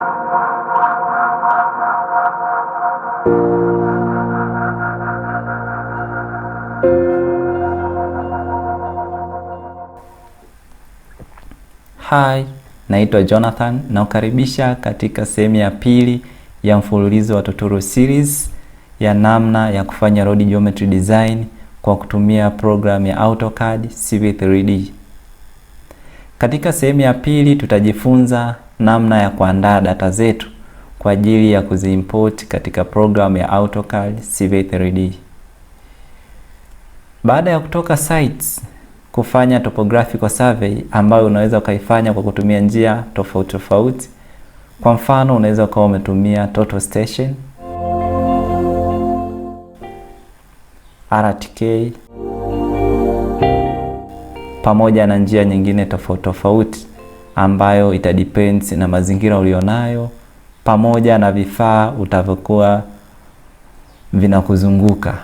Hi, naitwa Jonathan na ukaribisha katika sehemu ya pili ya mfululizo wa tutorial series ya namna ya kufanya road geometry design kwa kutumia program ya AutoCAD Civil 3D. Katika sehemu ya pili tutajifunza namna ya kuandaa data zetu kwa ajili ya kuziimport katika program ya AutoCAD Civil 3D. Baada ya kutoka sites kufanya topographical survey ambayo unaweza ukaifanya kwa kutumia njia tofauti tofauti. Kwa mfano unaweza ukawa umetumia total station, RTK pamoja na njia nyingine tofauti tofauti ambayo itadepends na mazingira ulionayo pamoja na vifaa utavyokuwa vinakuzunguka.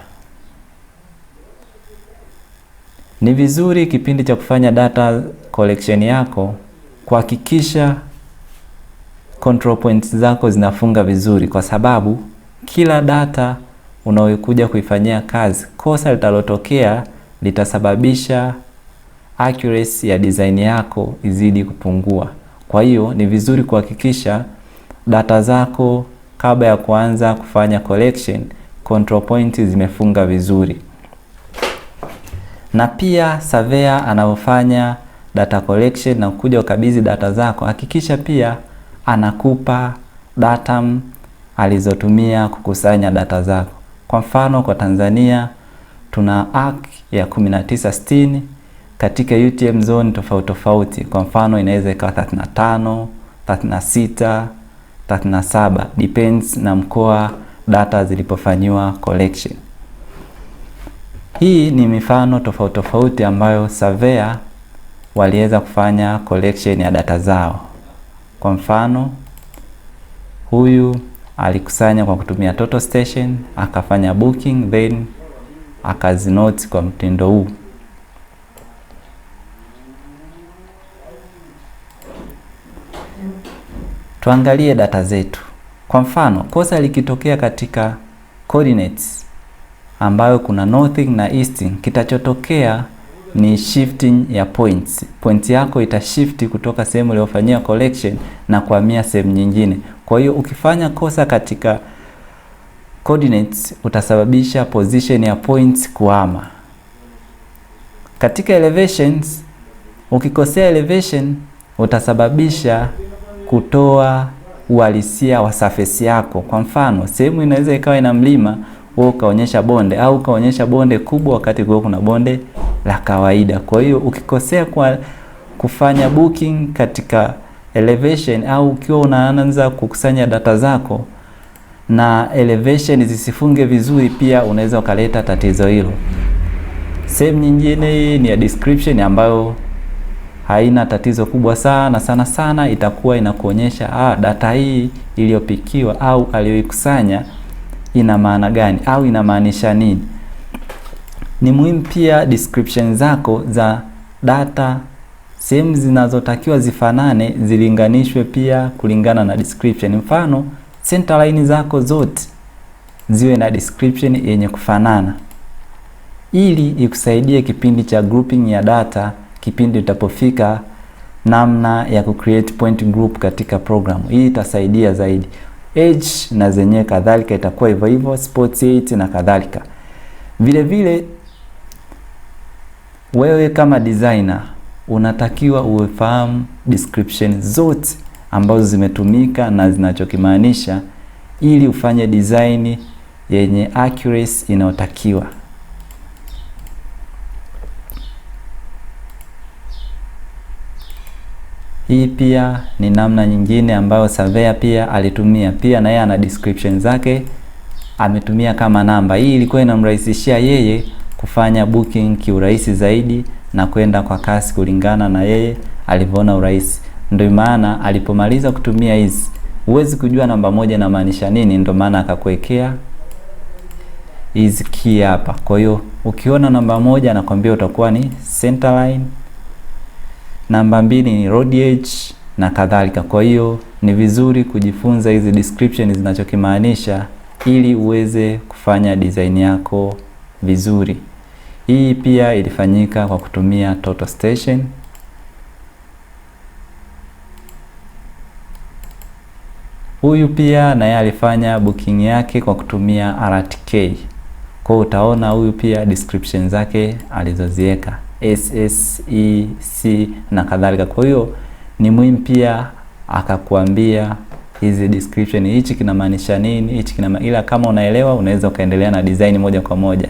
Ni vizuri kipindi cha kufanya data collection yako kuhakikisha control points zako zinafunga vizuri, kwa sababu kila data unayokuja kuifanyia kazi, kosa litalotokea litasababisha accuracy ya design yako izidi kupungua. Kwa hiyo ni vizuri kuhakikisha data zako kabla ya kuanza kufanya collection, control points zimefunga vizuri. Na pia surveyor anapofanya data collection na kuja ukabidhi data zako, hakikisha pia anakupa datum alizotumia kukusanya data zako. Kwa mfano kwa Tanzania tuna ARC ya 1960 katika UTM zone tofauti tofauti. Kwa mfano inaweza ikawa 35, 36, 37, depends na mkoa data zilipofanywa collection. Hii ni mifano tofauti tofauti ambayo surveyor waliweza kufanya collection ya data zao. Kwa mfano huyu alikusanya kwa kutumia total station, akafanya booking, then akazinote kwa mtindo huu. Tuangalie data zetu. Kwa mfano kosa likitokea katika coordinates ambayo kuna northing na easting, kitachotokea ni shifting ya points. Point yako itashift kutoka sehemu iliyofanyia collection na kuhamia sehemu nyingine. Kwa hiyo ukifanya kosa katika coordinates utasababisha position ya points kuhama. Katika elevations, ukikosea elevation utasababisha kutoa uhalisia wa surface yako. Kwa mfano sehemu inaweza ikawa ina mlima, wewe ukaonyesha bonde, au ukaonyesha bonde kubwa wakati kuna bonde la kawaida. Kwa hiyo ukikosea kwa kufanya booking katika elevation, au ukiwa unaanza kukusanya data zako na elevation zisifunge vizuri, pia unaweza ukaleta tatizo hilo. Sehemu nyingine ni ya description ambayo haina tatizo kubwa sana itakuwa inakuonyesha data hii iliyopikiwa au aliyoikusanya ina maana gani au inamaanisha nini. Ni muhimu pia description zako za data, sehemu zinazotakiwa zifanane zilinganishwe pia kulingana na description. Mfano center line zako zote ziwe na description yenye kufanana, ili ikusaidie kipindi cha grouping ya data, kipindi utapofika namna ya kucreate point group katika program. Hii itasaidia zaidi. Edge na zenye kadhalika itakuwa hivyo hivyo, spots 8 na kadhalika. Vile vile wewe kama designer unatakiwa ufahamu description zote ambazo zimetumika na zinachokimaanisha, ili ufanye design yenye accuracy inayotakiwa. Hii pia ni namna nyingine ambayo surveyor pia alitumia. Pia na yeye ana description zake ametumia kama namba. Hii ilikuwa inamrahisishia yeye kufanya booking kiurahisi zaidi na kwenda kwa kasi kulingana na yeye alivyoona urahisi. Ndio maana alipomaliza kutumia hizi, huwezi kujua namba moja na maanisha nini, ndio maana akakuwekea hizi key hapa. Kwa hiyo ukiona namba moja anakuambia utakuwa ni center line, namba 2 ni road edge, na kadhalika. Kwa hiyo ni vizuri kujifunza hizi description zinachokimaanisha ili uweze kufanya design yako vizuri. Hii pia ilifanyika kwa kutumia total station. Huyu pia naye alifanya booking yake kwa kutumia RTK. Kwa utaona huyu pia description zake alizoziweka SS, E, C na kadhalika. Kwa hiyo ni muhimu pia akakuambia hizi description, hichi kinamaanisha nini, hichi ila kama unaelewa unaweza ukaendelea na design moja kwa moja.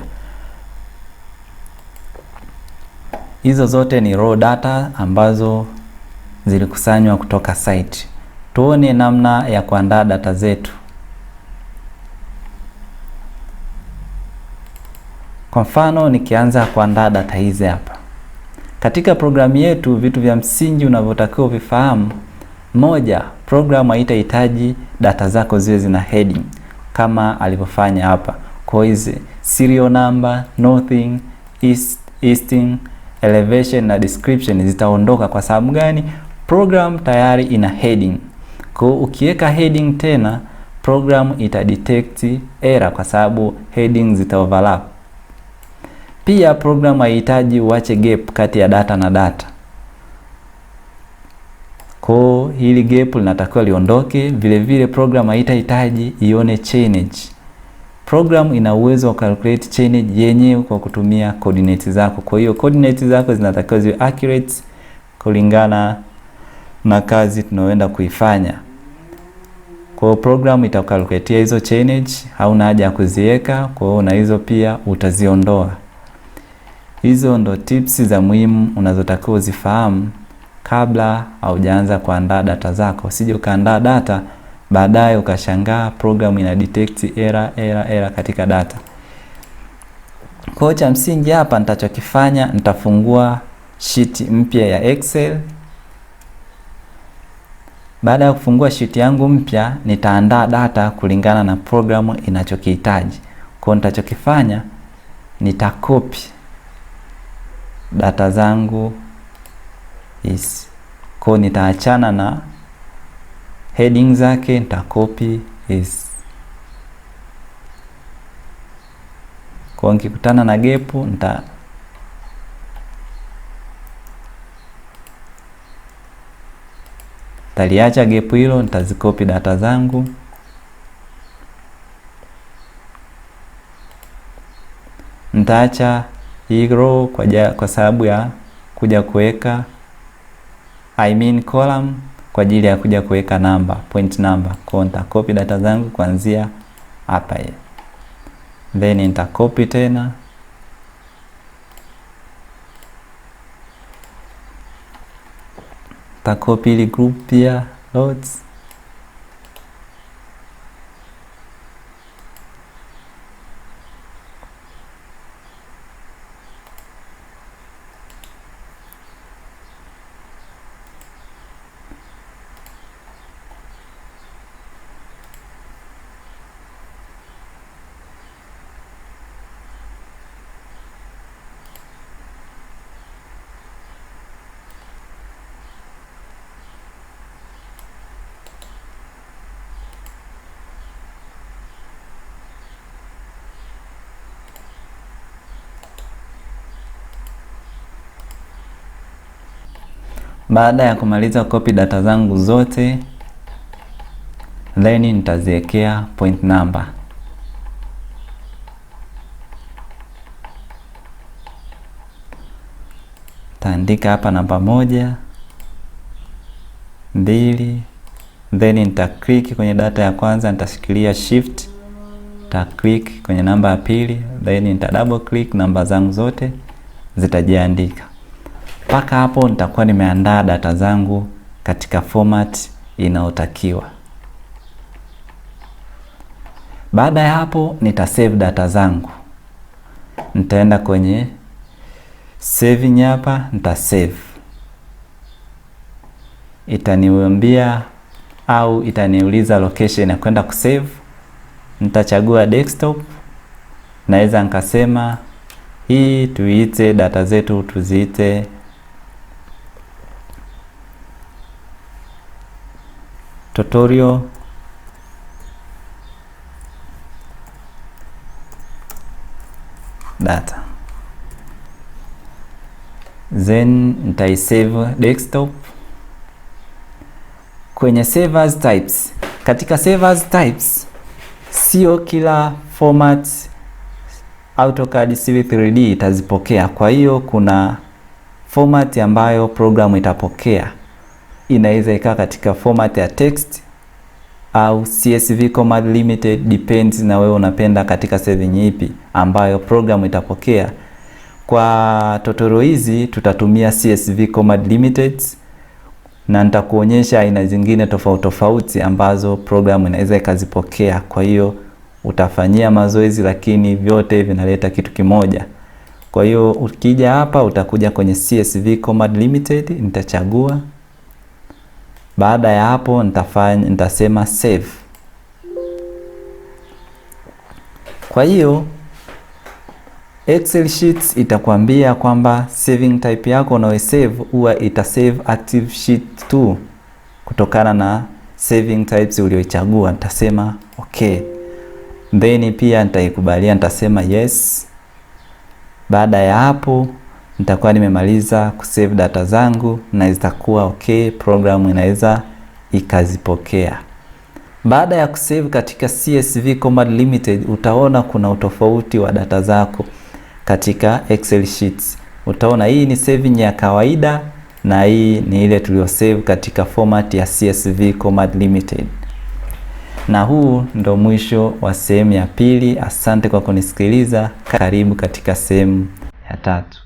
Hizo zote ni raw data ambazo zilikusanywa kutoka site. Tuone namna ya kuandaa data zetu. Kwa mfano nikianza kuandaa data hizi hapa. Katika programu yetu vitu vya msingi unavyotakiwa vifahamu: moja, programu haitahitaji data zako ziwe zina heading kama alivyofanya hapa. Kwa hizi serial number, northing, easting, elevation na description zitaondoka. Kwa sababu gani? Program tayari ina heading. Kwa ukiweka heading tena program itadetect error kwa sababu heading zita overlap. Pia program haihitaji uache gap kati ya data na data. Kwa hili gap linatakiwa liondoke. Vile vile program haitahitaji ione chainage. Program ina uwezo wa calculate chainage yenyewe kwa kutumia coordinates zako. Kwa hiyo coordinates zako zinatakiwa ziwe accurate kulingana na kazi tunayoenda kuifanya. Kwa hiyo program itakalkuletea hizo chainage, hauna haja ya kuziweka. Kwa hiyo na hizo pia utaziondoa. Hizo ndo tips za muhimu unazotakiwa uzifahamu kabla haujaanza kuandaa data zako. Usije ukaandaa data baadaye ukashangaa program ina detect error katika data. Kwa hiyo cha msingi hapa nitachokifanya, nitafungua sheet mpya ya Excel. Baada ya kufungua sheet yangu mpya, nitaandaa data kulingana na programu inachokihitaji. Kwa hiyo nitachokifanya, nitakopi data zangu hizi. Kwa hiyo nitaachana na heading zake, nitakopi hizi. Kwa hiyo nikikutana na gap nitaliacha gap hilo, nitazikopi data zangu. Nitaacha hii row kwa sababu ya kuja kuweka column kwa ajili ya kuja kuweka number, point number. Kwa hiyo nitakopi data zangu kuanzia hapa hivi. Then nitakopi tena. Nitakopi ili group pia loads. Baada ya kumaliza copy data zangu zote, then nitaziwekea point number. Taandika hapa namba 1, 2, then nita click kwenye data ya kwanza, nitashikilia shift, nita click kwenye namba ya pili, then nita double click, namba zangu zote zitajiandika. Paka hapo nitakuwa nimeandaa data zangu katika format inayotakiwa. Baada ya hapo nitasave data zangu. Nitaenda kwenye saving hapa, nitasave. Itaniambia au itaniuliza location ya kwenda kusave. Nitachagua desktop. Naweza nikasema hii tuiite data zetu, tuziite tutorial data, then nitaisave desktop. Kwenye save as types, katika save as types sio kila format AutoCAD Civil 3D itazipokea. Kwa hiyo kuna format ambayo programu itapokea, inaweza ikawa katika format ya text au CSV command limited, depends na wewe unapenda katika saving ipi ambayo programu itapokea. Kwa tutorial hizi tutatumia CSV command limited, na nitakuonyesha aina zingine tofauti tofauti ambazo programu inaweza ikazipokea. Kwa hiyo utafanyia mazoezi, lakini vyote vinaleta kitu kimoja. Kwa hiyo ukija hapa utakuja kwenye CSV command limited, nitachagua. Baada ya hapo nitasema save. Kwa hiyo Excel sheets itakwambia kwamba saving type yako unayosave huwa itasave active sheet 2 kutokana na saving types ulioichagua. Nitasema okay, then pia nitaikubalia, nitasema yes. Baada ya hapo nitakuwa nimemaliza kusave data zangu na zitakuwa okay, programu inaweza ikazipokea. Baada ya kusave katika CSV command limited, utaona kuna utofauti wa data zako katika Excel sheets. Utaona hii ni saving ya kawaida na hii ni ile tulio save katika format ya CSV command limited. Na huu ndo mwisho wa sehemu ya pili. Asante kwa kunisikiliza. Karibu katika sehemu ya tatu.